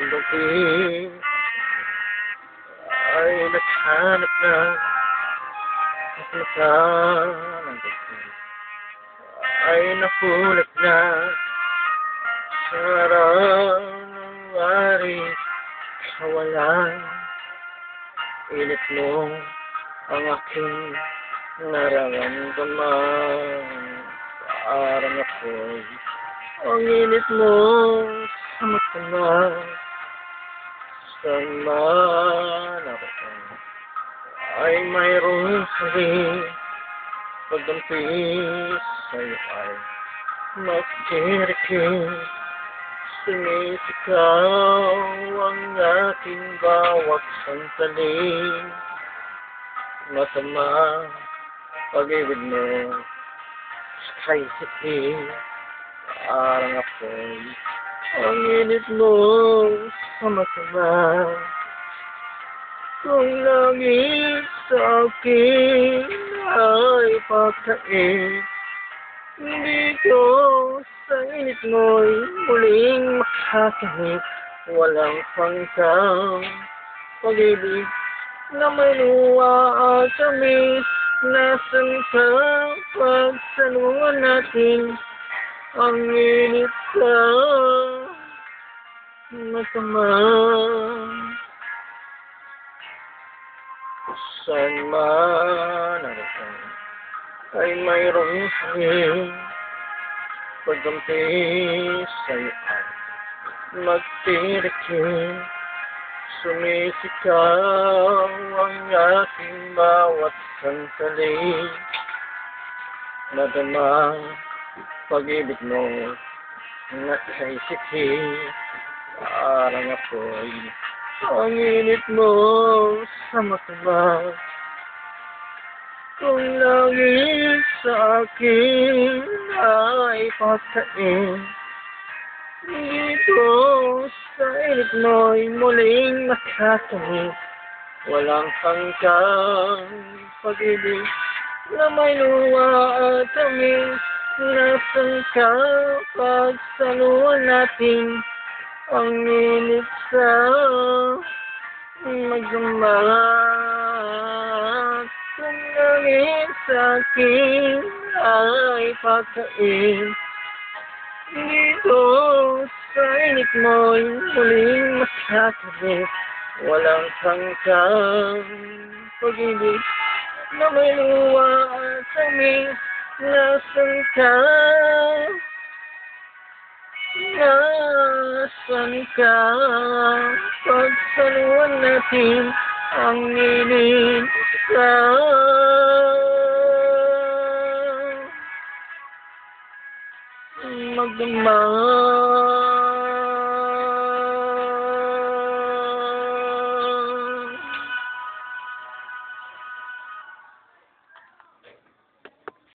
Gabi ay naghanap na at mata ng gabi ay napulat na sa araw ng wari kawalan. Init mo ang aking nararamdaman, parang ako'y ang init mo sa mata na. Saan man ako ay mayroong sabi, pagdampi sa'yo ay magkirikim. Sumisigaw ang ating bawat sandali, masama pag-ibig mo sa isipin, parang ako'y ang init mo sa masama. Kung langit sa akin ay pagkait, dito sa init mo'y muling makakahit. Walang pangkang pag-ibig na may luha at tamis. Nasaan ka pagsaluhan natin? Ang init ka masama. Saan man ako ay mayroong hangin, pagdampi sa'yo ay magtirikim. Sumisigaw ang aking bawat sandali, madama pag-ibig mo na kaisipin, parang ako'y ang init mo sa masama. Kung langit sa akin ay pagkain, dito sa init mo'y muling makakahit. Walang hanggang pag-ibig na may luha at tamis. Nasaan ka pagsaluhan natin? Ang init sa magdamag. Kung langit sa akin ay pagkain, dito sa init mo'y muling makakahit. Walang hanggang pag-ibig na may luha at tamis. Nasaan ka? Nasaan ka? Pagsaluhan natin ang init ka magdamag.